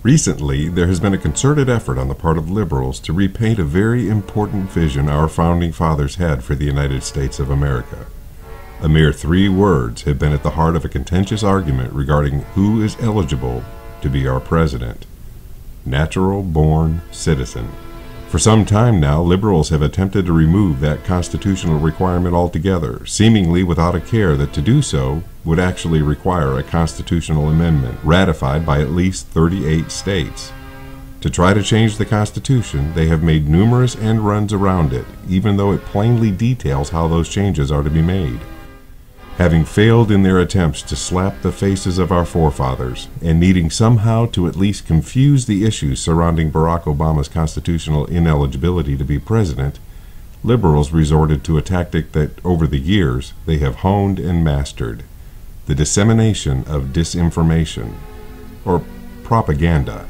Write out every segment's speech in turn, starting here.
Recently, there has been a concerted effort on the part of liberals to repaint a very important vision our founding fathers had for the United States of America. A mere 3 words have been at the heart of a contentious argument regarding who is eligible to be our president: natural-born citizen. For some time now, liberals have attempted to remove that constitutional requirement altogether, seemingly without a care that to do so would actually require a constitutional amendment ratified by at least 38 states. To try to change the Constitution, they have made numerous end runs around it, even though it plainly details how those changes are to be made. Having failed in their attempts to slap the faces of our forefathers, and needing somehow to at least confuse the issues surrounding Barack Obama's constitutional ineligibility to be president, liberals resorted to a tactic that, over the years, they have honed and mastered: the dissemination of disinformation, or propaganda.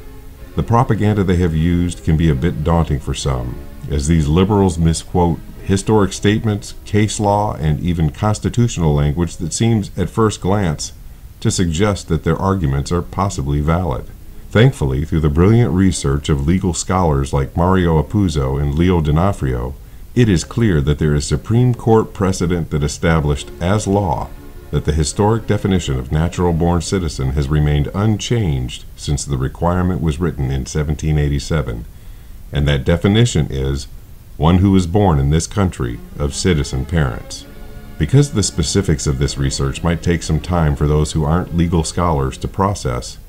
The propaganda they have used can be a bit daunting for some, as these liberals misquote historic statements, case law, and even constitutional language that seems, at first glance, to suggest that their arguments are possibly valid. Thankfully, through the brilliant research of legal scholars like Mario Apuzzo and Leo D'Onofrio, it is clear that there is Supreme Court precedent that established as law that the historic definition of natural-born citizen has remained unchanged since the requirement was written in 1787, and that definition is one who is born in this country of citizen parents. Because the specifics of this research might take some time for those who aren't legal scholars to process,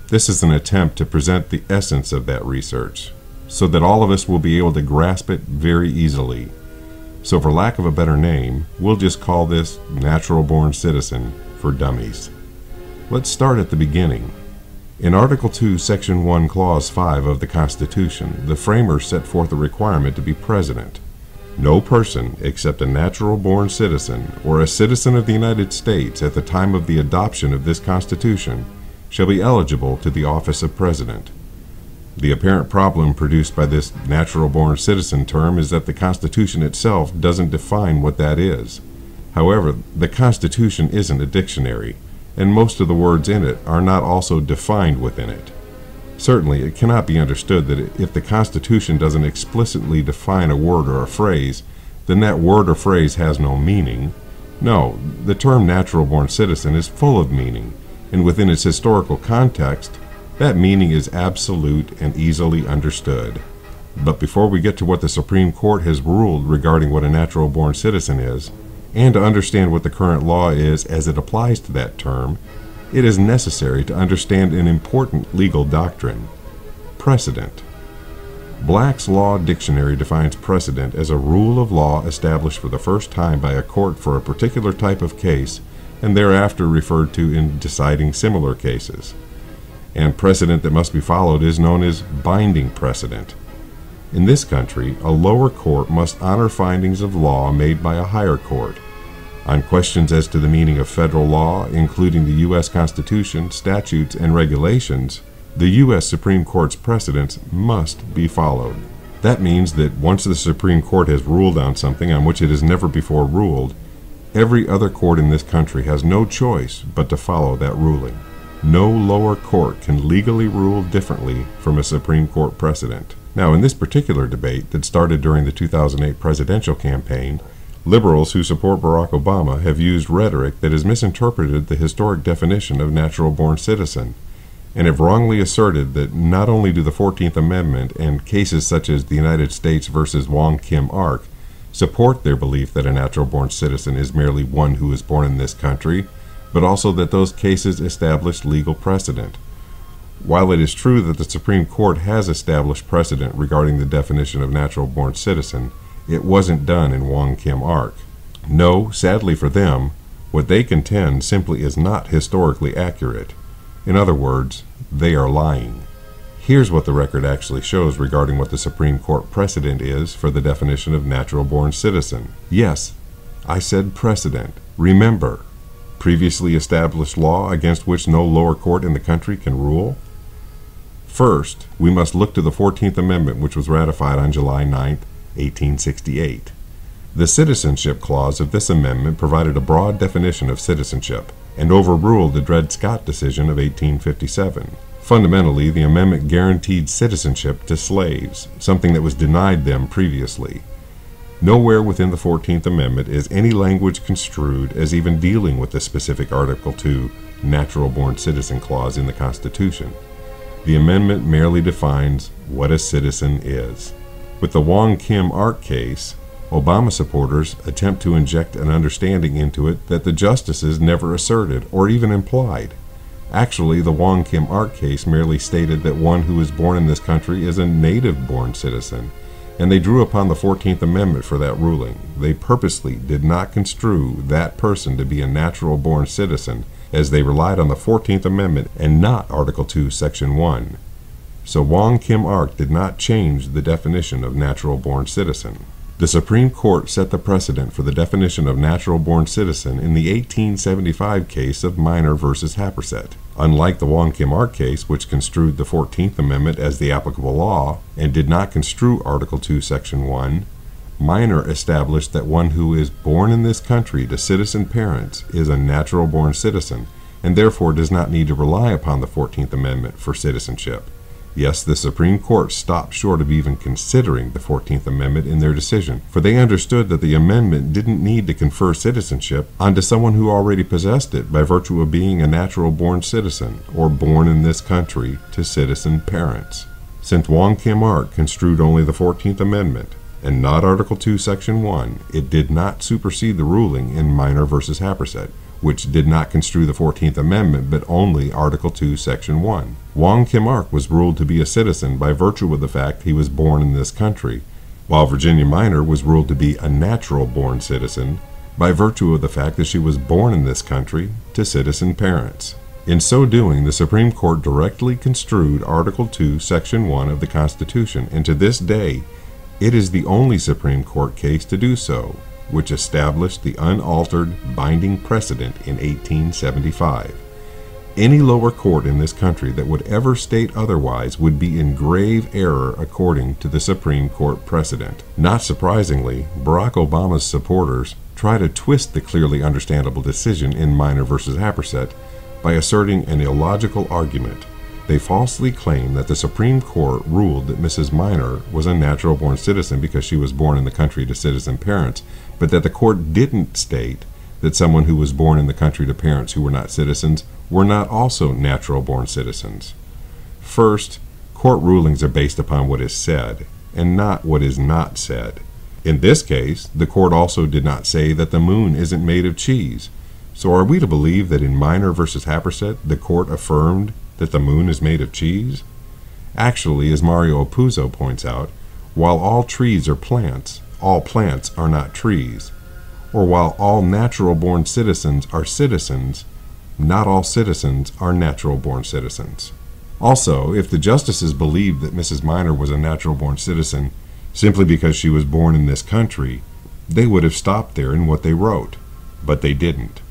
this is an attempt to present the essence of that research, so that all of us will be able to grasp it very easily. So for lack of a better name, we'll just call this natural-born citizen for dummies. Let's start at the beginning. In Article 2, Section 1, Clause 5 of the Constitution, the framers set forth a requirement to be president. No person except a natural-born citizen or a citizen of the United States at the time of the adoption of this Constitution shall be eligible to the office of president. The apparent problem produced by this natural-born citizen term is that the Constitution itself doesn't define what that is. However, the Constitution isn't a dictionary, and most of the words in it are not also defined within it. Certainly, it cannot be understood that if the Constitution doesn't explicitly define a word or a phrase, then that word or phrase has no meaning. No, the term natural-born citizen is full of meaning, and within its historical context, that meaning is absolute and easily understood. But before we get to what the Supreme Court has ruled regarding what a natural-born citizen is, and to understand what the current law is as it applies to that term, it is necessary to understand an important legal doctrine: precedent. Black's Law Dictionary defines precedent as a rule of law established for the first time by a court for a particular type of case and thereafter referred to in deciding similar cases. And precedent that must be followed is known as binding precedent. In this country, a lower court must honor findings of law made by a higher court. On questions as to the meaning of federal law, including the U.S. Constitution, statutes, and regulations, the U.S. Supreme Court's precedents must be followed. That means that once the Supreme Court has ruled on something on which it has never before ruled, every other court in this country has no choice but to follow that ruling. No lower court can legally rule differently from a Supreme Court precedent. Now, in this particular debate that started during the 2008 presidential campaign, liberals who support Barack Obama have used rhetoric that has misinterpreted the historic definition of natural-born citizen, and have wrongly asserted that not only do the 14th Amendment and cases such as the United States versus Wong Kim Ark support their belief that a natural-born citizen is merely one who is born in this country, but also that those cases establish legal precedent. While it is true that the Supreme Court has established precedent regarding the definition of natural-born citizen, it wasn't done in Wong Kim Ark. No, sadly for them, what they contend simply is not historically accurate. In other words, they are lying. Here's what the record actually shows regarding what the Supreme Court precedent is for the definition of natural-born citizen. Yes, I said precedent. Remember, previously established law against which no lower court in the country can rule. First, we must look to the 14th Amendment, which was ratified on July 9, 1868. The Citizenship Clause of this amendment provided a broad definition of citizenship and overruled the Dred Scott decision of 1857. Fundamentally, the amendment guaranteed citizenship to slaves, something that was denied them previously. Nowhere within the 14th Amendment is any language construed as even dealing with the specific Article 2 natural-born citizen clause in the Constitution. The amendment merely defines what a citizen is. With the Wong Kim Ark case, Obama supporters attempt to inject an understanding into it that the justices never asserted or even implied. Actually, the Wong Kim Ark case merely stated that one who is born in this country is a native-born citizen, and they drew upon the 14th Amendment for that ruling. They purposely did not construe that person to be a natural-born citizen, as they relied on the 14th Amendment and not Article 2, Section 1. So Wong Kim Ark did not change the definition of natural-born citizen. The Supreme Court set the precedent for the definition of natural-born citizen in the 1875 case of Minor v. Happersett. Unlike the Wong Kim Ark case, which construed the 14th Amendment as the applicable law and did not construe Article 2, Section 1, Minor established that one who is born in this country to citizen parents is a natural-born citizen and therefore does not need to rely upon the 14th Amendment for citizenship. Yes, the Supreme Court stopped short of even considering the 14th Amendment in their decision, for they understood that the amendment didn't need to confer citizenship onto someone who already possessed it by virtue of being a natural-born citizen or born in this country to citizen parents. Since Wong Kim Ark construed only the 14th Amendment and not Article 2, Section 1, it did not supersede the ruling in Minor v. Happersett, which did not construe the 14th Amendment but only Article 2, Section 1. Wong Kim Ark was ruled to be a citizen by virtue of the fact he was born in this country, while Virginia Minor was ruled to be a natural-born citizen by virtue of the fact that she was born in this country to citizen parents. In so doing, the Supreme Court directly construed Article 2, Section 1 of the Constitution, and to this day, it is the only Supreme Court case to do so, which established the unaltered binding precedent in 1875. Any lower court in this country that would ever state otherwise would be in grave error according to the Supreme Court precedent. Not surprisingly, Barack Obama's supporters try to twist the clearly understandable decision in Minor v. Happersett by asserting an illogical argument. They falsely claim that the Supreme Court ruled that Mrs. Minor was a natural-born citizen because she was born in the country to citizen parents, but that the court didn't state that someone who was born in the country to parents who were not citizens were not also natural-born citizens. First, court rulings are based upon what is said and not what is not said. In this case, the court also did not say that the moon isn't made of cheese. So are we to believe that in Minor v. Happersett, the court affirmed that the moon is made of cheese? Actually, as Mario Puzo points out, while all trees are plants, all plants are not trees. Or while all natural-born citizens are citizens, not all citizens are natural-born citizens. Also, if the justices believed that Mrs. Minor was a natural-born citizen simply because she was born in this country, they would have stopped there in what they wrote. But they didn't.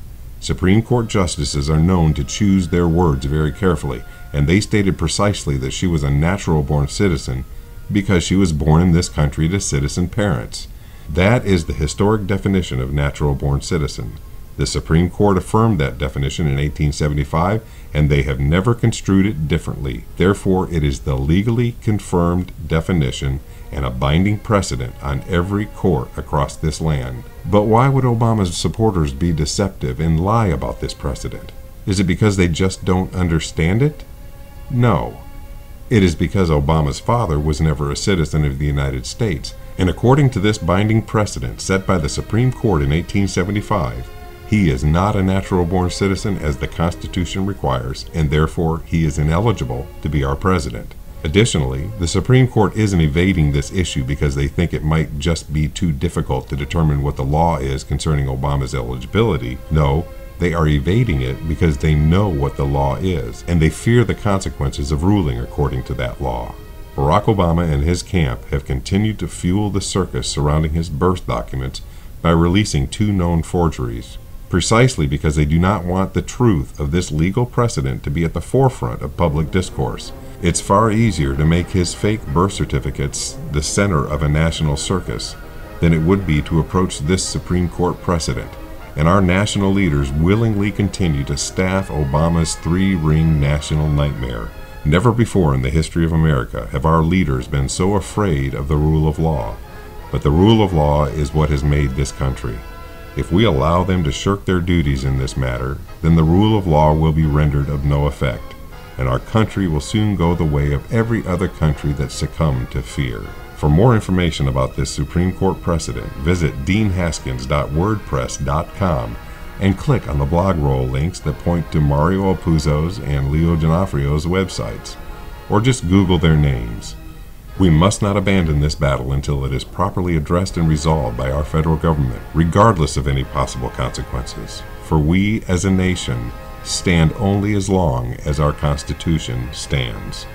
Supreme Court justices are known to choose their words very carefully, and they stated precisely that she was a natural-born citizen because she was born in this country to citizen parents. That is the historic definition of natural-born citizen. The Supreme Court affirmed that definition in 1875, and they have never construed it differently. Therefore, it is the legally confirmed definition and a binding precedent on every court across this land. But why would Obama's supporters be deceptive and lie about this precedent? Is it because they just don't understand it? No. It is because Obama's father was never a citizen of the United States, and according to this binding precedent set by the Supreme Court in 1875, he is not a natural-born citizen as the Constitution requires, and therefore he is ineligible to be our president. Additionally, the Supreme Court isn't evading this issue because they think it might just be too difficult to determine what the law is concerning Obama's eligibility. No, they are evading it because they know what the law is, and they fear the consequences of ruling according to that law. Barack Obama and his camp have continued to fuel the circus surrounding his birth documents by releasing 2 known forgeries, precisely because they do not want the truth of this legal precedent to be at the forefront of public discourse. It's far easier to make his fake birth certificates the center of a national circus than it would be to approach this Supreme Court precedent, and our national leaders willingly continue to staff Obama's 3-ring national nightmare Never before in the history of America have our leaders been so afraid of the rule of law. But the rule of law is what has made this country. If we allow them to shirk their duties in this matter, then the rule of law will be rendered of no effect, and our country will soon go the way of every other country that succumbed to fear. For more information about this Supreme Court precedent, visit deanhaskins.wordpress.com and click on the blog roll links that point to Mario Apuzzo's and Leo D'Onofrio's websites, or just Google their names. We must not abandon this battle until it is properly addressed and resolved by our federal government, regardless of any possible consequences. For we, as a nation, stand only as long as our Constitution stands.